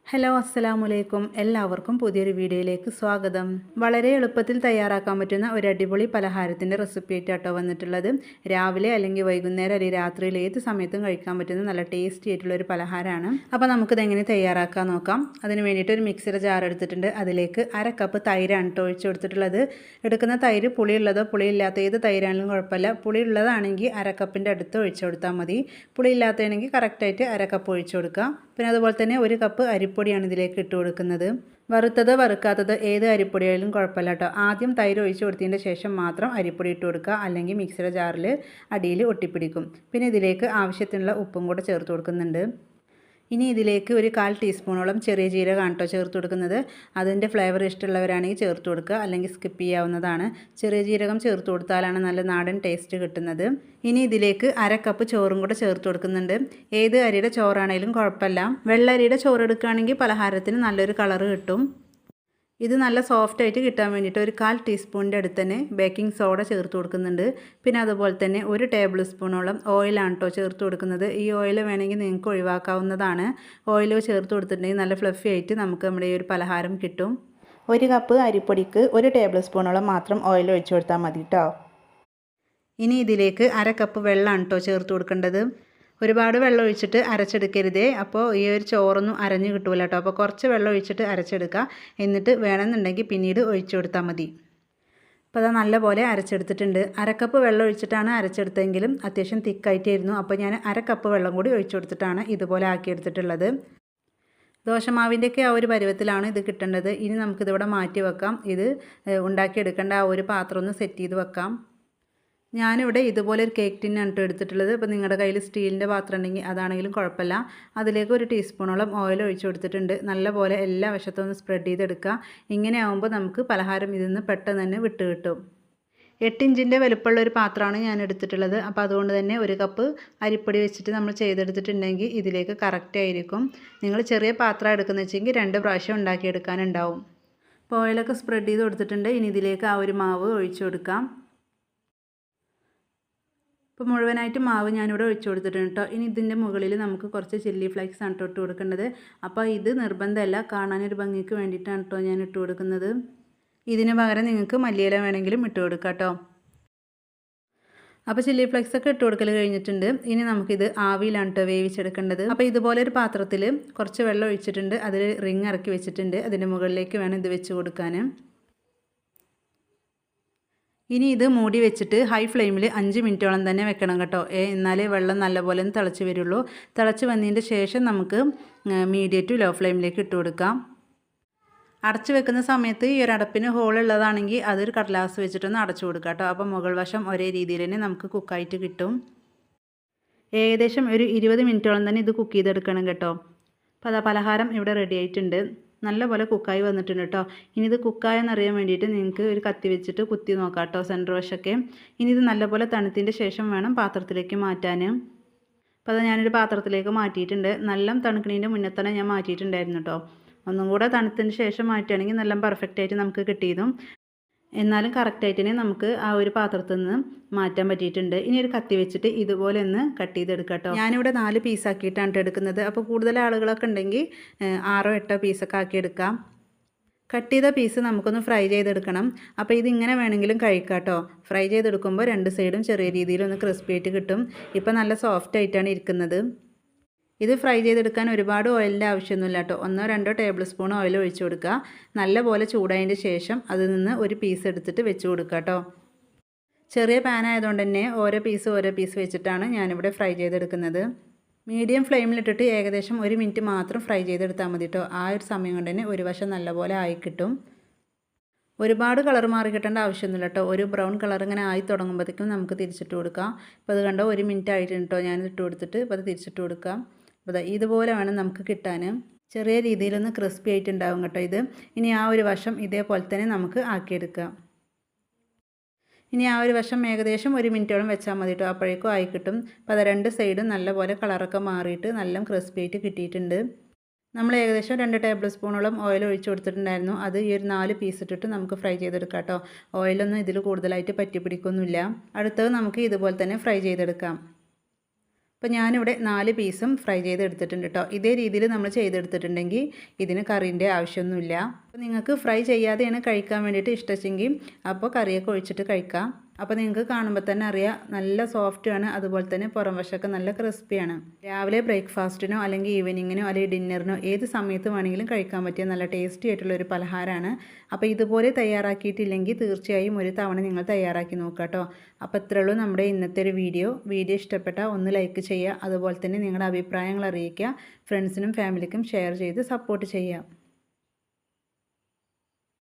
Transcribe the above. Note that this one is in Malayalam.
ഹലോ അസ്സലാമലൈക്കും എല്ലാവർക്കും പുതിയൊരു വീഡിയോയിലേക്ക് സ്വാഗതം. വളരെ എളുപ്പത്തിൽ തയ്യാറാക്കാൻ പറ്റുന്ന ഒരു അടിപൊളി പലഹാരത്തിൻ്റെ റെസിപ്പി ആയിട്ടാട്ടോ വന്നിട്ടുള്ളത്. രാവിലെ അല്ലെങ്കിൽ വൈകുന്നേരം അല്ലെങ്കിൽ രാത്രിയിൽ ഏത് സമയത്തും കഴിക്കാൻ പറ്റുന്ന നല്ല ടേസ്റ്റി ആയിട്ടുള്ള ഒരു പലഹാരമാണ്. അപ്പോൾ നമുക്കിത് എങ്ങനെ തയ്യാറാക്കാൻ നോക്കാം. അതിന് വേണ്ടിയിട്ട് ഒരു മിക്സിയുടെ ജാർ എടുത്തിട്ടുണ്ട്. അതിലേക്ക് 1/2 കപ്പ് തൈരാണ് കേട്ടോ ഒഴിച്ച് കൊടുത്തിട്ടുള്ളത്. എടുക്കുന്ന തൈര് പുളിയുള്ളതോ പുളിയില്ലാത്ത ഏത് തൈരാണെങ്കിലും കുഴപ്പമില്ല. പുളിയുള്ളതാണെങ്കിൽ 1/2 കപ്പിൻ്റെ അടുത്ത് ഒഴിച്ച് കൊടുത്താൽ മതി. പുളിയില്ലാത്തതാണെങ്കിൽ കറക്റ്റായിട്ട് 1/2 കപ്പ് ഒഴിച്ച് കൊടുക്കുക. പിന്നെ അതുപോലെ തന്നെ 1 കപ്പ് അരിപ്പൊടിയാണ് ഇതിലേക്ക് ഇട്ട് കൊടുക്കുന്നത്. വറുത്തത് വറുക്കാത്തത് ഏത് അരിപ്പൊടിയായാലും കുഴപ്പമില്ല കേട്ടോ. ആദ്യം തൈര് ഒഴിച്ച് കൊടുത്തതിൻ്റെ ശേഷം മാത്രം അരിപ്പൊടി ഇട്ട് കൊടുക്കുക, അല്ലെങ്കിൽ മിക്സിയുടെ ജാറിൽ അടിയിൽ ഒട്ടിപ്പിടിക്കും. പിന്നെ ഇതിലേക്ക് ആവശ്യത്തിനുള്ള ഉപ്പും കൂടെ ചേർത്ത് കൊടുക്കുന്നുണ്ട്. ഇനി ഇതിലേക്ക് ഒരു 1/4 ടീസ്പൂണോളം ചെറിയ ജീരകമാണ് കേട്ടോ ചേർത്ത് കൊടുക്കുന്നത്. അതിൻ്റെ ഫ്ലേവർ ഇഷ്ടമുള്ളവരാണെങ്കിൽ ചേർത്ത് കൊടുക്കുക, അല്ലെങ്കിൽ സ്കിപ്പ് ചെയ്യാവുന്നതാണ്. ചെറിയ ജീരകം ചേർത്ത് കൊടുത്താലാണ് നല്ല നാടൻ ടേസ്റ്റ് കിട്ടുന്നത്. ഇനി ഇതിലേക്ക് 1/2 കപ്പ് ചോറും കൂടെ ചേർത്ത് കൊടുക്കുന്നുണ്ട്. ഏത് അരിയുടെ ചോറാണെങ്കിലും കുഴപ്പമില്ല. വെള്ളരിയുടെ ചോറ് എടുക്കുകയാണെങ്കിൽ പലഹാരത്തിന് നല്ലൊരു കളറ് കിട്ടും. ഇത് നല്ല സോഫ്റ്റായിട്ട് കിട്ടാൻ വേണ്ടിയിട്ട് ഒരു 1/4 ടീസ്പൂണിൻ്റെ അടുത്ത് തന്നെ ബേക്കിംഗ് സോഡ ചേർത്ത് കൊടുക്കുന്നുണ്ട്. പിന്നെ അതുപോലെ തന്നെ 1 ടേബിൾ സ്പൂണോളം ഓയിലാണ് കേട്ടോ ചേർത്ത് കൊടുക്കുന്നത്. ഈ ഓയിൽ വേണമെങ്കിൽ നിങ്ങൾക്ക് ഒഴിവാക്കാവുന്നതാണ്. ഓയിൽ ചേർത്ത് കൊടുത്തിട്ടുണ്ടെങ്കിൽ നല്ല ഫ്ലഫി ആയിട്ട് നമുക്ക് നമ്മുടെ ഈ ഒരു പലഹാരം കിട്ടും. 1 കപ്പ് അരിപ്പൊടിക്ക് 1 ടേബിൾ സ്പൂണോളം മാത്രം ഓയിൽ ഒഴിച്ച് കൊടുത്താൽ മതി കേട്ടോ. ഇനി ഇതിലേക്ക് 1/2 കപ്പ് വെള്ളമാണ് കേട്ടോ ചേർത്ത് കൊടുക്കേണ്ടത്. ഒരുപാട് വെള്ളം ഒഴിച്ചിട്ട് അരച്ചെടുക്കരുതേ, അപ്പോൾ ഈ ഒരു ചോറൊന്നും അരഞ്ഞ് കിട്ടൂല കേട്ടോ. അപ്പോൾ കുറച്ച് വെള്ളം ഒഴിച്ചിട്ട് അരച്ചെടുക്കുക. എന്നിട്ട് വേണമെന്നുണ്ടെങ്കിൽ പിന്നീട് ഒഴിച്ചു കൊടുത്താൽ മതി. അപ്പോൾ അത് നല്ലപോലെ അരച്ചെടുത്തിട്ടുണ്ട്. 1/2 കപ്പ് വെള്ളം ഒഴിച്ചിട്ടാണ് അരച്ചെടുത്തതെങ്കിലും അത്യാവശ്യം തിക്കായിട്ടായിരുന്നു. അപ്പോൾ ഞാൻ 1/2 കപ്പ് വെള്ളം കൂടി ഒഴിച്ചു കൊടുത്തിട്ടാണ് ഇതുപോലെ ആക്കിയെടുത്തിട്ടുള്ളത്. ദോശമാവിൻ്റെയൊക്കെ ആ ഒരു പരുവത്തിലാണ് ഇത് കിട്ടേണ്ടത്. ഇനി നമുക്കിതിവിടെ മാറ്റി വെക്കാം. ഇത് ഉണ്ടാക്കിയെടുക്കേണ്ട ആ ഒരു പാത്രം ഒന്ന് സെറ്റ് ചെയ്ത് വെക്കാം. ഞാനിവിടെ ഇതുപോലെ ഒരു കേക്ക് ടിന്നാണ് കേട്ടോ എടുത്തിട്ടുള്ളത്. അപ്പോൾ നിങ്ങളുടെ കയ്യിൽ സ്റ്റീലിൻ്റെ പാത്രം ഉണ്ടെങ്കിൽ അതാണെങ്കിലും കുഴപ്പമില്ല. അതിലേക്ക് 1 ടീസ്പൂണോളം ഓയിൽ ഒഴിച്ച് കൊടുത്തിട്ടുണ്ട്. നല്ലപോലെ എല്ലാ വശത്തും ഒന്ന് സ്പ്രെഡ് ചെയ്തെടുക്കുക. ഇങ്ങനെ ആകുമ്പോൾ നമുക്ക് പലഹാരം ഇതിൽ നിന്ന് പെട്ടെന്ന് തന്നെ വിട്ട് കിട്ടും. 8 ഇഞ്ചിൻ്റെ വലുപ്പമുള്ള ഒരു പാത്രമാണ് ഞാൻ എടുത്തിട്ടുള്ളത്. അപ്പോൾ അതുകൊണ്ട് തന്നെ 1 കപ്പ് അരിപ്പൊടി വെച്ചിട്ട് നമ്മൾ ചെയ്തെടുത്തിട്ടുണ്ടെങ്കിൽ ഇതിലേക്ക് കറക്റ്റ് ആയിരിക്കും. നിങ്ങൾ ചെറിയ പാത്രം എടുക്കുന്ന വെച്ചെങ്കിൽ 2 പ്രാവശ്യം ഉണ്ടാക്കിയെടുക്കാനുണ്ടാവും. അപ്പോൾ ഓയിലൊക്കെ സ്പ്രെഡ് ചെയ്ത് കൊടുത്തിട്ടുണ്ട്. ഇനി ഇതിലേക്ക് ആ ഒരു മാവ് ഒഴിച്ചു കൊടുക്കാം. ഇപ്പോൾ മുഴുവനായിട്ട് മാവ് ഞാനിവിടെ ഒഴിച്ചു കൊടുത്തിട്ടുണ്ട് കേട്ടോ. ഇനി ഇതിൻ്റെ മുകളിൽ നമുക്ക് കുറച്ച് ചില്ലി ഫ്ലേക്സ് ആണ് ഇട്ട് കൊടുക്കേണ്ടത്. അപ്പോൾ ഇത് നിർബന്ധമല്ല, കാണാനൊരു ഭംഗിക്ക് വേണ്ടിയിട്ടാണ് കേട്ടോ ഞാൻ ഇട്ട് കൊടുക്കുന്നത്. ഇതിന് പകരം നിങ്ങൾക്ക് മല്ലിയില വേണമെങ്കിലും ഇട്ട് കൊടുക്കാം കേട്ടോ. അപ്പോൾ ചില്ലി ഫ്ലേക്സ് ഒക്കെ ഇട്ട് കൊടുക്കൽ കഴിഞ്ഞിട്ടുണ്ട്. ഇനി നമുക്കിത് ആവിയിലാണ് കേട്ടോ വേവിച്ചെടുക്കേണ്ടത്. അപ്പോൾ ഇതുപോലെ ഒരു പാത്രത്തിൽ കുറച്ച് വെള്ളം ഒഴിച്ചിട്ടുണ്ട്. അതിൽ റിങ് ഇറക്കി വെച്ചിട്ടുണ്ട്. അതിൻ്റെ മുകളിലേക്ക് വേണം ഇത് വെച്ച് കൊടുക്കാൻ. ഇനി ഇത് മൂടി വെച്ചിട്ട് ഹൈ ഫ്ലെയിമിൽ 5 മിനിറ്റോളം തന്നെ വെക്കണം കേട്ടോ. എന്നാലേ വെള്ളം നല്ലപോലെ ഒന്ന് തിളച്ച് വരുള്ളൂ. തിളച്ച് വന്നതിൻ്റെ ശേഷം നമുക്ക് മീഡിയം ടു ലോ ഫ്ലെയിമിലേക്ക് ഇട്ട് കൊടുക്കാം. അടച്ച് വെക്കുന്ന സമയത്ത് ഈ ഒരു അടപ്പിന് ഹോളുള്ളതാണെങ്കിൽ അതൊരു കടലാസ് വെച്ചിട്ടൊന്ന് അടച്ചു കൊടുക്കാം കേട്ടോ. അപ്പോൾ മുകൾ വശം ഒരേ രീതിയിൽ തന്നെ നമുക്ക് കുക്കായിട്ട് കിട്ടും. ഏകദേശം ഒരു 20 മിനിറ്റോളം തന്നെ ഇത് കുക്ക് ചെയ്തെടുക്കണം കേട്ടോ. അപ്പോൾ അതാ പലഹാരം ഇവിടെ റെഡി ആയിട്ടുണ്ട്. നല്ലപോലെ കുക്കായി വന്നിട്ടുണ്ട് കേട്ടോ. ഇനി ഇത് കുക്കായെന്നറിയാൻ വേണ്ടിയിട്ട് നിങ്ങൾക്ക് ഒരു കത്തി വെച്ചിട്ട് കുത്തി നോക്കാം കേട്ടോ സെൻറ്റർ വശമൊക്കെ. ഇനി ഇത് നല്ലപോലെ തണുത്തതിൻ്റെ ശേഷം വേണം പാത്രത്തിലേക്ക് മാറ്റാൻ. അപ്പോൾ അത് ഞാനൊരു പാത്രത്തിലേക്ക് മാറ്റിയിട്ടുണ്ട്. നല്ല തണുക്കണതിൻ്റെ മുന്നേ തന്നെ ഞാൻ മാറ്റിയിട്ടുണ്ടായിരുന്നു കേട്ടോ. ഒന്നും കൂടെ തണുത്തതിന് ശേഷം മാറ്റുകയാണെങ്കിൽ നല്ല പെർഫെക്റ്റായിട്ട് നമുക്ക് കിട്ടിയതും. എന്നാലും കറക്റ്റായിട്ട് തന്നെ നമുക്ക് ആ ഒരു പാത്രത്തിൽ നിന്ന് മാറ്റാൻ പറ്റിയിട്ടുണ്ട്. ഇനി ഒരു കത്തി വെച്ചിട്ട് ഇതുപോലെ ഒന്ന് കട്ട് ചെയ്തെടുക്കാം കേട്ടോ. ഞാനിവിടെ 4 പീസാക്കിയിട്ടാണ് എടുക്കുന്നത്. അപ്പോൾ കൂടുതൽ ആളുകളൊക്കെ ഉണ്ടെങ്കിൽ 6 8 പീസൊക്കെ ആക്കിയെടുക്കാം. കട്ട് ചെയ്ത പീസ് നമുക്കൊന്ന് ഫ്രൈ ചെയ്തെടുക്കണം. അപ്പോൾ ഇതിങ്ങനെ വേണമെങ്കിലും കഴിക്കാം കേട്ടോ. ഫ്രൈ ചെയ്തെടുക്കുമ്പോൾ 2 സൈഡും ചെറിയ രീതിയിലൊന്ന് ക്രിസ്പി ആയിട്ട് കിട്ടും. ഇപ്പോൾ നല്ല സോഫ്റ്റ് ആയിട്ടാണ് ഇരിക്കുന്നത്. ഇത് ഫ്രൈ ചെയ്തെടുക്കാൻ ഒരുപാട് ഓയിലിൻ്റെ ആവശ്യമൊന്നുമില്ല കേട്ടോ. 1 2 ടേബിൾ സ്പൂൺ ഓയിൽ ഒഴിച്ച് കൊടുക്കുക. നല്ലപോലെ ചൂടായതിൻ്റെ ശേഷം അതിൽ നിന്ന് ഒരു പീസ് എടുത്തിട്ട് വെച്ച് കൊടുക്കുക കേട്ടോ. ചെറിയ പാൻ ആയതുകൊണ്ട് തന്നെ ഓരോ പീസ് വെച്ചിട്ടാണ് ഞാനിവിടെ ഫ്രൈ ചെയ്തെടുക്കുന്നത്. മീഡിയം ഫ്ലെയിമിലിട്ടിട്ട് ഏകദേശം 1 മിനിറ്റ് മാത്രം ഫ്രൈ ചെയ്തെടുത്താൽ മതി കേട്ടോ. ആ ഒരു സമയം കൊണ്ട് തന്നെ ഒരു വശം നല്ലപോലെ ആയി കിട്ടും. ഒരുപാട് കളർ മാറി കിട്ടേണ്ട ആവശ്യമൊന്നുമില്ല കേട്ടോ. ഒരു ബ്രൗൺ കളർ ഇങ്ങനെ ആയി തുടങ്ങുമ്പോഴത്തേക്കും നമുക്ക് തിരിച്ചിട്ട് കൊടുക്കാം. ഇപ്പോൾ അത് കണ്ടോ 1 മിനിറ്റ് ആയിട്ടുണ്ട് കേട്ടോ ഞാൻ ഇട്ട് കൊടുത്തിട്ട്. ഇപ്പോൾ അത് തിരിച്ചിട്ട് കൊടുക്കാം. അപ്പോൾ ഇതുപോലെ വേണം നമുക്ക് കിട്ടാൻ. ചെറിയ രീതിയിലൊന്ന് ക്രിസ്പി ആയിട്ടുണ്ടാവും കേട്ടോ ഇത്. ഇനി ആ ഒരു വശം ഇതേപോലെ തന്നെ നമുക്ക് ആക്കിയെടുക്കാം. ഇനി ആ ഒരു വശം ഏകദേശം 1 മിനിറ്റോളം വെച്ചാൽ മതി കേട്ടോ. അപ്പോഴേക്കും ആയി കിട്ടും. അപ്പോൾ അത് 2 സൈഡും നല്ലപോലെ കളറൊക്കെ മാറിയിട്ട് നല്ല ക്രിസ്പി ആയിട്ട് കിട്ടിയിട്ടുണ്ട്. നമ്മൾ ഏകദേശം 2 ടേബിൾ സ്പൂണോളം ഓയിൽ ഒഴിച്ച് കൊടുത്തിട്ടുണ്ടായിരുന്നു. അത് ഈ ഒരു 4 പീസ് ഇട്ടിട്ട് നമുക്ക് ഫ്രൈ ചെയ്തെടുക്കാം കേട്ടോ. ഓയിലൊന്നും ഇതിൽ കൂടുതലായിട്ട് പറ്റി പിടിക്കൊന്നുമില്ല. അടുത്തത് നമുക്ക് ഇതുപോലെ തന്നെ ഫ്രൈ ചെയ്തെടുക്കാം. അപ്പോൾ ഞാനിവിടെ 4 പീസും ഫ്രൈ ചെയ്തെടുത്തിട്ടുണ്ട് കേട്ടോ. ഇതേ രീതിയിൽ നമ്മൾ ചെയ്തെടുത്തിട്ടുണ്ടെങ്കിൽ ഇതിന് കറീൻ്റെ ആവശ്യമൊന്നുമില്ല. അപ്പോൾ നിങ്ങൾക്ക് ഫ്രൈ ചെയ്യാതെയാണ് കഴിക്കാൻ വേണ്ടിയിട്ട് ഇഷ്ടമെങ്കിൽ അപ്പോൾ കറിയൊക്കെ ഒഴിച്ചിട്ട് കഴിക്കാം. അപ്പോൾ നിങ്ങൾക്ക് കാണുമ്പോൾ തന്നെ അറിയാം നല്ല സോഫ്റ്റാണ്, അതുപോലെ തന്നെ പുറം വശമൊക്കെ നല്ല ക്രിസ്പിയാണ്. രാവിലെ ബ്രേക്ക്ഫാസ്റ്റിനോ അല്ലെങ്കിൽ ഈവനിങ്ങിനോ അല്ലെങ്കിൽ ഡിന്നറിനോ ഏത് സമയത്ത് വേണമെങ്കിലും കഴിക്കാൻ പറ്റിയ നല്ല ടേസ്റ്റി ആയിട്ടുള്ള ഒരു പലഹാരമാണ്. അപ്പോൾ ഇതുപോലെ തയ്യാറാക്കിയിട്ടില്ലെങ്കിൽ തീർച്ചയായും ഒരു തവണ നിങ്ങൾ തയ്യാറാക്കി നോക്കുക കേട്ടോ. അപ്പോൾ ഇത്രയേ ഉള്ളൂ നമ്മുടെ ഇന്നത്തെ ഒരു വീഡിയോ ഇഷ്ടപ്പെട്ടാൽ ഒന്ന് ലൈക്ക് ചെയ്യുക, അതുപോലെ തന്നെ നിങ്ങളുടെ അഭിപ്രായങ്ങൾ അറിയിക്കുക, ഫ്രണ്ട്സിനും ഫാമിലിക്കും ഷെയർ ചെയ്ത് സപ്പോർട്ട് ചെയ്യുക.